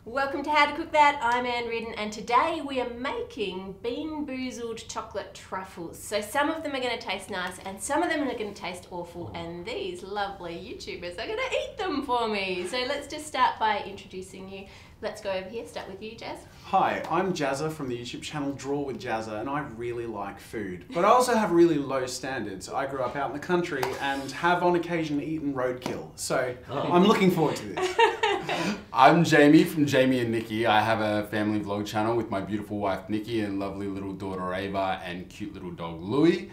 Welcome to How to Cook That. I'm Ann Reardon and today we are making bean-boozled chocolate truffles. So some of them are going to taste nice and some of them are going to taste awful, and these lovely YouTubers are going to eat them for me. So let's just start by introducing you. Let's go over here, start with you, Jazz. Hi, I'm Jazza from the YouTube channel Draw with Jazza, and I really like food. But I also have really low standards. I grew up out in the country and have on occasion eaten roadkill. So I'm looking forward to this. I'm Jamie from Jamie and Nikki. I have a family vlog channel with my beautiful wife Nikki and lovely little daughter Ava and cute little dog Louie.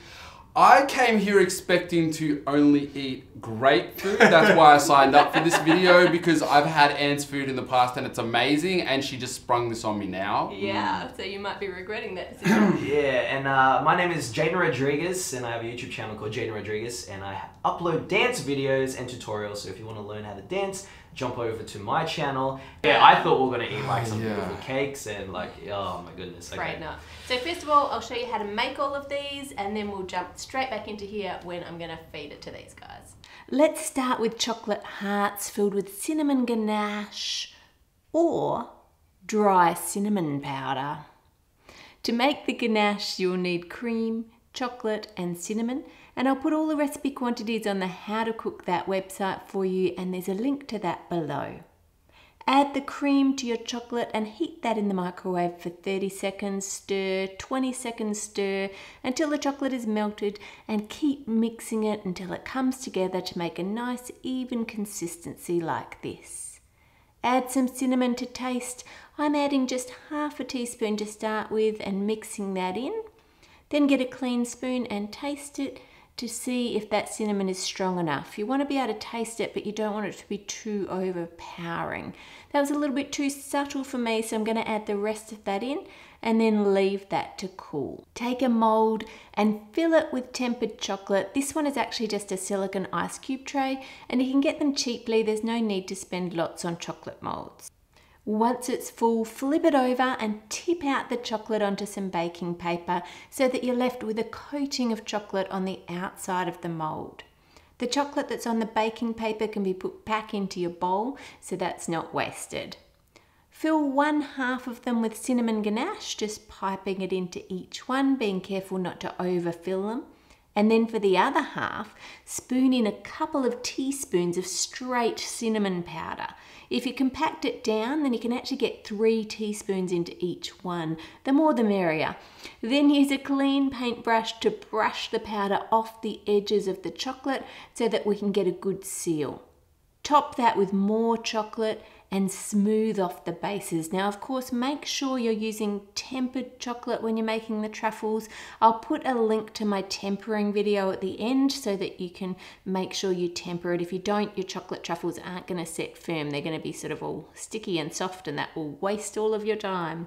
I came here expecting to only eat great food. That's why I signed up for this video, because I've had Ann's food in the past and it's amazing, and she just sprung this on me now. Yeah, so you might be regretting that decision. Yeah, and my name is Jaden Rodriguez, and I have a YouTube channel called Jaden Rodriguez, and I upload dance videos and tutorials, so if you want to learn how to dance, jump over to my channel. Yeah, I thought we were going to eat like some beautiful cakes and like, oh my goodness. Okay. Great enough. So first of all, I'll show you how to make all of these and then we'll jump straight back into here when I'm going to feed it to these guys. Let's start with chocolate hearts filled with cinnamon ganache or dry cinnamon powder. To make the ganache, you'll need cream, chocolate and cinnamon, and I'll put all the recipe quantities on the How to Cook That website for you, and there's a link to that below. Add the cream to your chocolate and heat that in the microwave for 30 seconds, stir, 20 seconds stir, until the chocolate is melted, and keep mixing it until it comes together to make a nice even consistency like this. Add some cinnamon to taste. I'm adding just half a teaspoon to start with and mixing that in. Then get a clean spoon and taste it to see if that cinnamon is strong enough. You want to be able to taste it, but you don't want it to be too overpowering. That was a little bit too subtle for me, so I'm going to add the rest of that in and then leave that to cool. Take a mold and fill it with tempered chocolate. This one is actually just a silicone ice cube tray, and you can get them cheaply. There's no need to spend lots on chocolate molds. Once it's full, flip it over and tip out the chocolate onto some baking paper so that you're left with a coating of chocolate on the outside of the mold. The chocolate that's on the baking paper can be put back into your bowl so that's not wasted. Fill one half of them with cinnamon ganache, just piping it into each one, being careful not to overfill them. And then for the other half, spoon in a couple of teaspoons of straight cinnamon powder. If you compact it down, then you can actually get 3 teaspoons into each one. The more the merrier. Then use a clean paintbrush to brush the powder off the edges of the chocolate so that we can get a good seal. Top that with more chocolate and smooth off the bases. Now, of course, make sure you're using tempered chocolate when you're making the truffles. I'll put a link to my tempering video at the end so that you can make sure you temper it. If you don't, your chocolate truffles aren't going to set firm. They're going to be sort of all sticky and soft, and that will waste all of your time.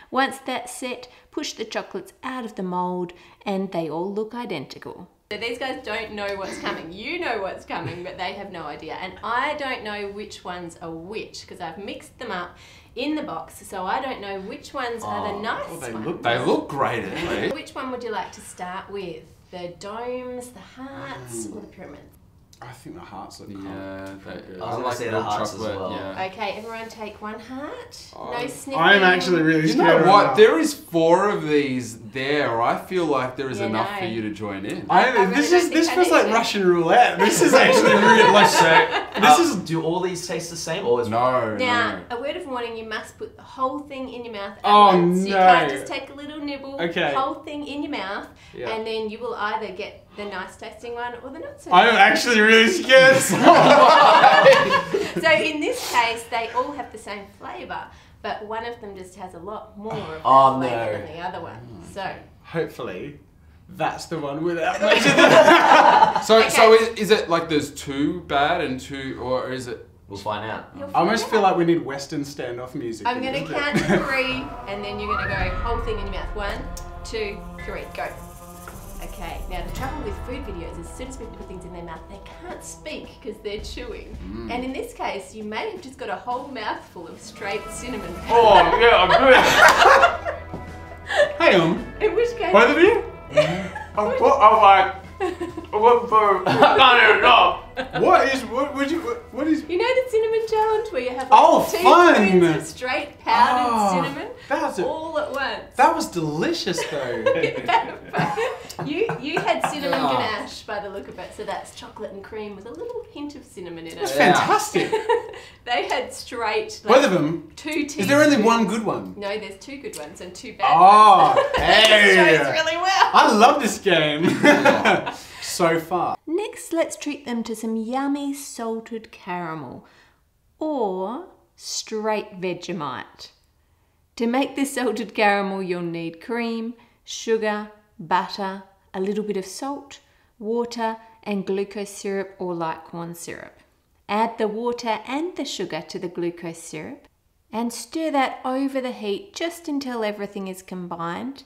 Once that's set, push the chocolates out of the mold and they all look identical. So these guys don't know what's coming. You know what's coming, but they have no idea. And I don't know which ones are which because I've mixed them up in the box, so I don't know which ones are the nice ones. They look great, anyway. Which one would you like to start with? The domes, the hearts, or the pyramids? I think the hearts look I like the hearts as well. Yeah. Okay, everyone take one heart. No sniffing. I'm actually really scared. You know right what? now. There is 4 of these there. I feel like there is enough for you to join in. This feels like Russian roulette. This is actually really like do all these taste the same, or is Now, a word of warning, you must put the whole thing in your mouth at once. No. You can't just take a little nibble, okay. whole thing in your mouth, and then you will either get the nice tasting one or the not so I'm actually really scared. So in this case, they all have the same flavour, but one of them just has a lot more of that flavour than the other one. So hopefully that's the one without much of the... So is it like there's 2 bad and 2, or is it? We'll find out. I almost feel like we need Western standoff music. I'm going to count to 3 and then you're going to go whole thing in your mouth. 1, 2, 3, go. Okay, now the trouble with food videos, as soon as we put things in their mouth, they can't speak because they're chewing. And in this case, you may have just got a whole mouthful of straight cinnamon powder. Oh, yeah, I'm good. Hang on. In which case... Both of you? I'm like... I went for... I can't even What is? You know the cinnamon challenge where you have like Oh, 2 fun! spoons of straight powdered Oh, cinnamon that's it. all at once. That was delicious though. You had cinnamon Oh. ganache by the look of it, so that's chocolate and cream with a little hint of cinnamon in it. That's fantastic. They had straight. Like, Both of them. 2 teaspoons. Is there only one good one? No, there's 2 good ones and 2 bad ones. Oh, hey! That shows really well. I love this game. So far. Next, let's treat them to some yummy salted caramel or straight Vegemite. To make this salted caramel, you'll need cream, sugar, butter, a little bit of salt, water, and glucose syrup or light corn syrup. Add the water and the sugar to the glucose syrup and stir that over the heat just until everything is combined.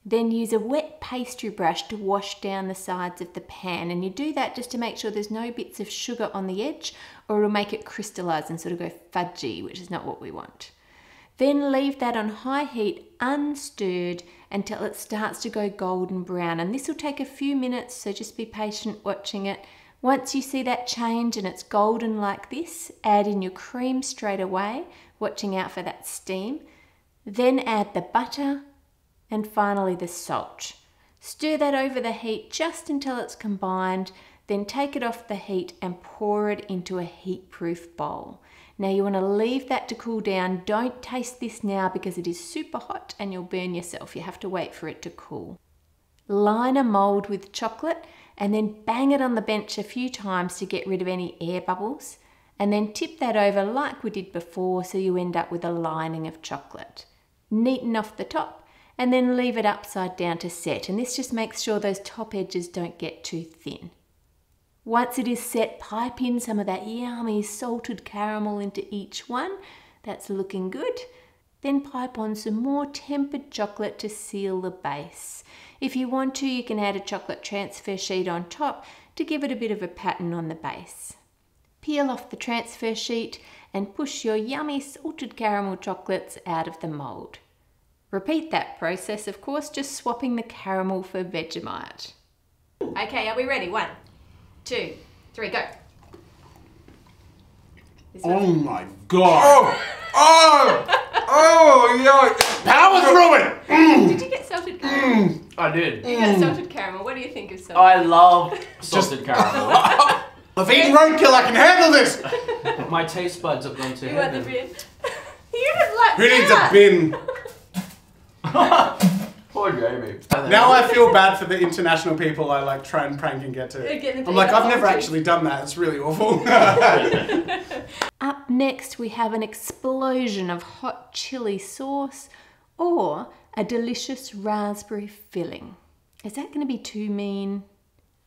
Then use a wet pastry brush to wash down the sides of the pan, and you do that just to make sure there's no bits of sugar on the edge or it'll make it crystallize and sort of go fudgy, which is not what we want. Then leave that on high heat unstirred until it starts to go golden brown, and this will take a few minutes, so just be patient watching it. Once you see that change and it's golden like this, add in your cream straight away, watching out for that steam. Then add the butter and finally the salt. Stir that over the heat just until it's combined, then take it off the heat and pour it into a heat-proof bowl. Now you want to leave that to cool down. Don't taste this now because it is super hot and you'll burn yourself. You have to wait for it to cool. Line a mold with chocolate and then bang it on the bench a few times to get rid of any air bubbles, and then tip that over like we did before so you end up with a lining of chocolate. Neaten off the top and then leave it upside down to set, and this just makes sure those top edges don't get too thin. Once it is set, pipe in some of that yummy salted caramel into each one. That's looking good. Then pipe on some more tempered chocolate to seal the base. If you want to, you can add a chocolate transfer sheet on top to give it a bit of a pattern on the base. Peel off the transfer sheet and push your yummy salted caramel chocolates out of the mold. Repeat that process, of course, just swapping the caramel for Vegemite. Okay, are we ready? 1, 2, 3, go. Oh my god. Oh, Power through it. Did you get salted caramel? I did. You got salted caramel. What do you think of salted? I love salted caramel. I've eaten roadkill, I can handle this. My taste buds have gone to You want the heaven. bin? You didn't like Who needs a that. bin? Poor Jamie. Now I feel bad for the international people I like try and prank and get to. I'm like, I've never actually done that. It's really awful. Up next, we have an explosion of hot chili sauce or a delicious raspberry filling. Is that going to be too mean?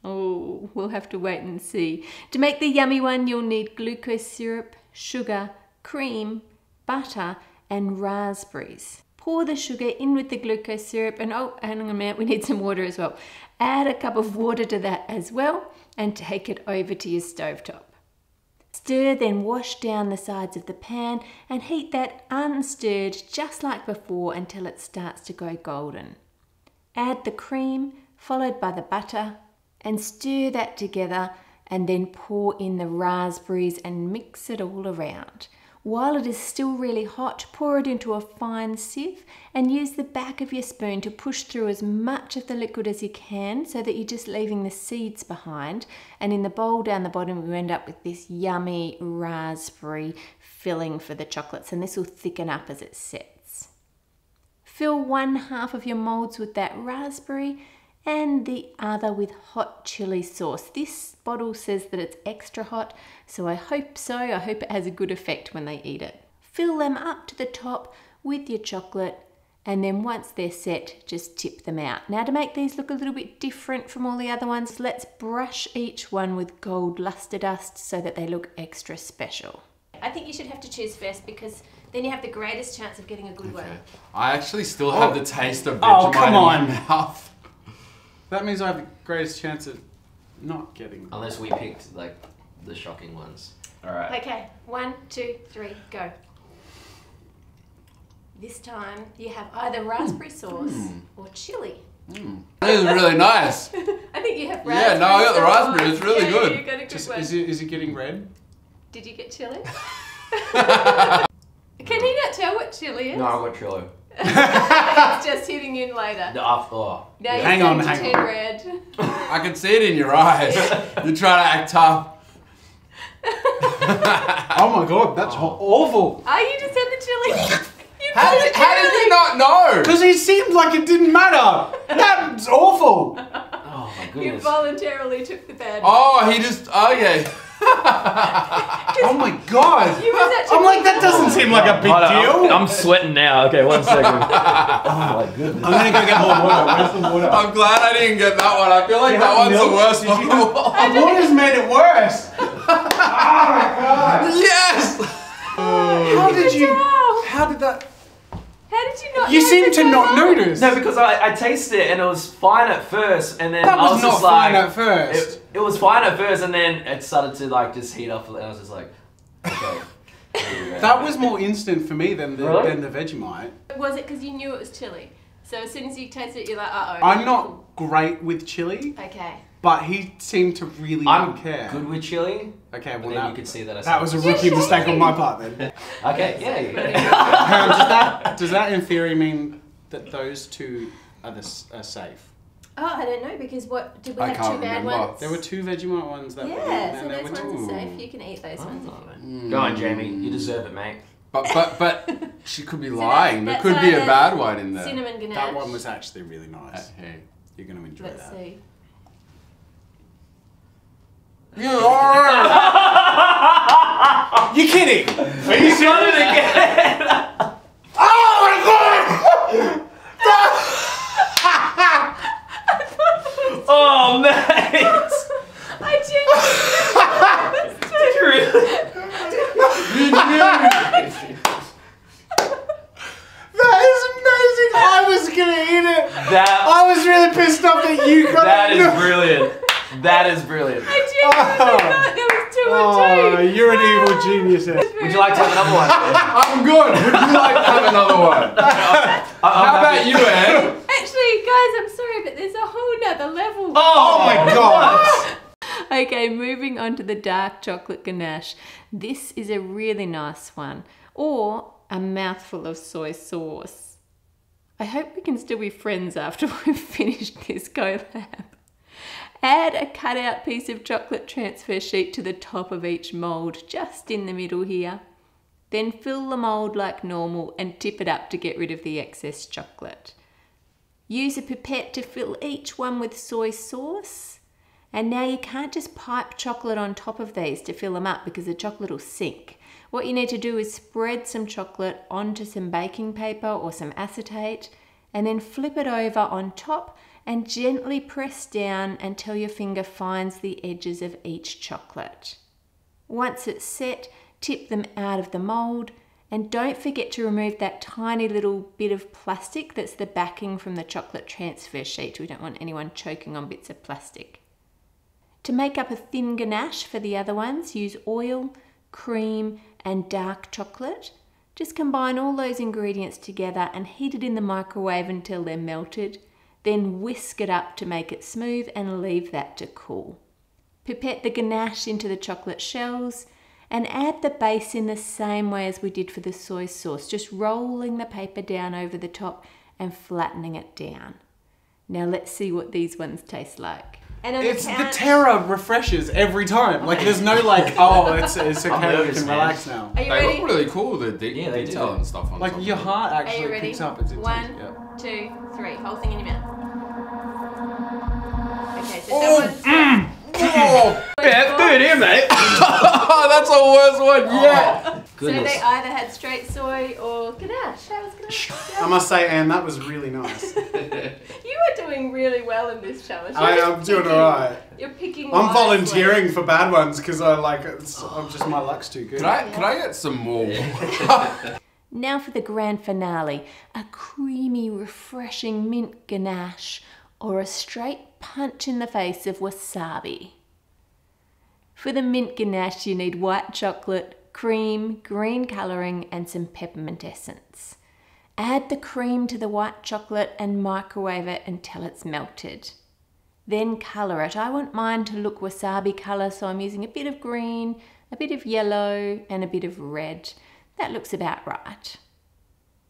Oh, we'll have to wait and see. To make the yummy one, you'll need glucose syrup, sugar, cream, butter, and raspberries. Pour the sugar in with the glucose syrup and oh, hang on a minute, we need some water as well. Add a cup of water to that as well and take it over to your stovetop. Stir, then wash down the sides of the pan and heat that unstirred just like before until it starts to go golden. Add the cream followed by the butter and stir that together and then pour in the raspberries and mix it all around. While it is still really hot, pour it into a fine sieve and use the back of your spoon to push through as much of the liquid as you can so that you're just leaving the seeds behind. And in the bowl down the bottom, you end up with this yummy raspberry filling for the chocolates, and this will thicken up as it sets. Fill one half of your molds with that raspberry and the other with hot chili sauce. This bottle says that it's extra hot, so I hope so. I hope it has a good effect when they eat it. Fill them up to the top with your chocolate, and then once they're set, just tip them out. Now, to make these look a little bit different from all the other ones, let's brush each one with gold luster dust so that they look extra special. I think you should have to choose first because then you have the greatest chance of getting a good one. I actually still have the taste of Oh, Vegemite come in on. my mouth. That means I have the greatest chance of not getting. Unless we picked like the shocking ones. Alright. Okay, 1, 2, 3, go. This time you have either raspberry sauce or chili. This is really nice. I think you have raspberry. Yeah, no, I got the sauce. raspberry. It's really Yeah, good. You got a good Just, one. is it getting red? Did you get chili? Can he not tell what chili is? No, I got Chilli. It's just hitting in later. The after. Now you're Hang on, starting to hang turn on. red. I can see it in your eyes. You're trying to act tough. Oh my god, that's awful. Oh, you just had the chili. How did you not know? Because it seemed like it didn't matter. That's awful. Oh my You goodness. voluntarily took the bad. Oh, he just, okay. Oh my god. You was actually I'm like, that doesn't seem like a big Hold on, deal. I'm sweating now. Okay, 1 second. Oh my goodness. I'm gonna go get more water. Where's the water? I'm glad I didn't get that one. I feel like You that have one's the milk? worst Did one. you have- The water's made it worse. Oh my god. Yes! How did you? How? How did that? How did you not? You notice seem to that not one? notice. No, because I tasted it and it was fine at first, and then That I was was not just fine like, at first. It was fine at first, and then it started to like just heat up, and I was just like, okay. That was more instant for me than the Really? Vegemite. Was it because you knew it was chili? So as soon as you tasted it, you're like, uh oh. I'm not great with chili, Okay. but he seemed to really I'm not care. good with chili. Okay, But well then now you could see that I that was a said- rookie mistake on my part then. Okay, yeah. Does that in theory mean that those two are safe? Oh, I don't know because what did we I have can't two bad remember. ones? There were two Vegemite ones that were Yeah, so and there those were ones two. are safe. You can eat those ones if you want. Go on, Jamie. You deserve it, mate. But she could be So lying. There that's could be a either bad one in there. Cinnamon ganache. That one was actually really nice. Hey. You're gonna enjoy Let's that. see. You are! You kidding? Are you Got it serious? again. Oh my god! Oh, mate. I genuinely. Did you really? That is amazing! I was gonna eat it! That I was really pissed off that you got that it! is brilliant. That is brilliant. I genuinely thought there was two Oh, or two. you're an evil genius. Would you like to have another one? I'm good. Would you like to have another one? How about you, Ann? Actually, guys, I'm sorry, but there's a whole nother level. Oh my god! Okay, moving on to the dark chocolate ganache. This is a really nice one, or a mouthful of soy sauce. I hope we can still be friends after we've finished this collab. Add a cut out piece of chocolate transfer sheet to the top of each mould, just in the middle here. Then fill the mould like normal and tip it up to get rid of the excess chocolate. Use a pipette to fill each one with soy sauce. And now you can't just pipe chocolate on top of these to fill them up because the chocolate will sink. What you need to do is spread some chocolate onto some baking paper or some acetate and then flip it over on top and gently press down until your finger finds the edges of each chocolate. Once it's set, tip them out of the mould and don't forget to remove that tiny little bit of plastic that's the backing from the chocolate transfer sheet. We don't want anyone choking on bits of plastic. To make up a thin ganache for the other ones, use oil, cream and dark chocolate. Just combine all those ingredients together and heat it in the microwave until they're melted. Then whisk it up to make it smooth and leave that to cool. Pipette the ganache into the chocolate shells and add the base in the same way as we did for the soy sauce, just rolling the paper down over the top and flattening it down. Now let's see what these ones taste like. And on It's the the count, terror refreshes every time. Like there's no like, oh, it's okay, we nervous, can man. relax now. Are you They ready? look really cool, the Yeah, they detail do. and stuff on Like top your of it. heart Are you actually ready? picks up. It's intense. 1, 2, 3. Whole thing in your mouth. Okay, so Oh, that one's Oh, Yeah, food here, mate. that's the worst one yet. So they either had straight soy or ganache. How was ganache? I must say, Anne, that was really nice. You are doing really well in this challenge. I'm doing alright. You're picking I'm wisely. volunteering for bad ones because I like it's. I'm just my luck's too good. Could I get some more? Now for the grand finale, a creamy, refreshing mint ganache or a straight punch in the face of wasabi. For the mint ganache, you need white chocolate, cream, green colouring and some peppermint essence. Add the cream to the white chocolate and microwave it until it's melted. Then colour it. I want mine to look wasabi colour, so I'm using a bit of green, a bit of yellow and a bit of red. That looks about right.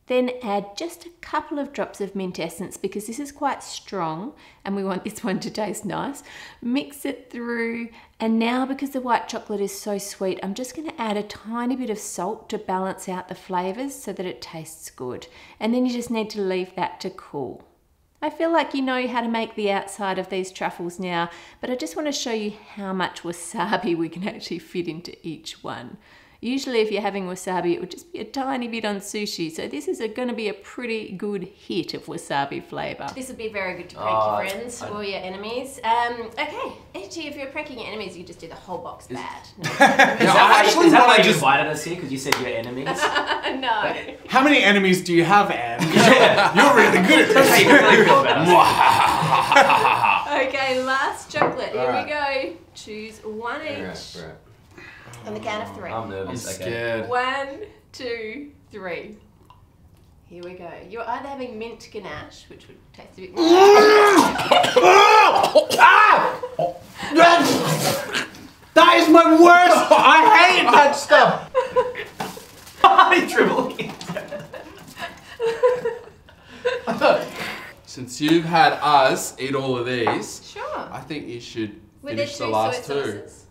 Then add just a couple of drops of mint essence because this is quite strong and we want this one to taste nice. Mix it through, and now because the white chocolate is so sweet, I'm just going to add a tiny bit of salt to balance out the flavours so that it tastes good. And then you just need to leave that to cool. I feel like you know how to make the outside of these truffles now, but I just want to show you how much wasabi we can actually fit into each one. Usually if you're having wasabi, it would just be a tiny bit on sushi. So this is going to be a pretty good hit of wasabi flavour. This would be very good to prank your friends or your enemies. Okay, actually if you're pranking your enemies, you just do the whole box bad. No. Is that why you invited us here? Because you said you're enemies? No. How many enemies do you have, Anne? You're really good at this. Hey, you really feel about it. Okay, last chocolate. Here Alright. we go. Choose one each. Right. On the count of 3. I'm nervous. I'm Okay. scared. 1, 2, 3. Here we go. You're either having mint ganache, which would taste a bit more. That is my worst. I hate that stuff. I dribble. Since you've had us eat all of these, Sure. I think you should Were there finish 2 the last soy 2. sauces?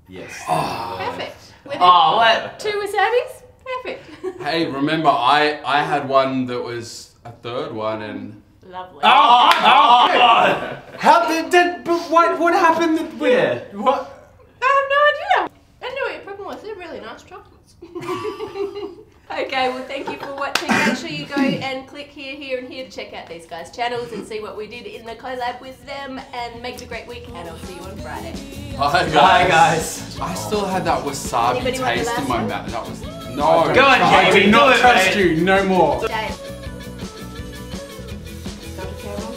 Yes. Perfect. Were there Oh, what? 2 wasabis? Perfect. Hey, remember I had one that was a third one and... Lovely. How did but what happened? Yeah. What? I have no idea. I know what your problem was. They're really nice chocolates. Okay, well thank you for watching. Make sure you go and click here, here and here to check out these guys' channels and see what we did in the collab with them, and make it a great week, and I'll see you on Friday. Bye guys. Bye, guys. I still had that wasabi Anybody want the taste in last my one? mouth. That was... No. Go on, I Jamie. do not do it, trust mate. you. No more. Dave. Dr. Carol?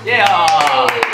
Yeah.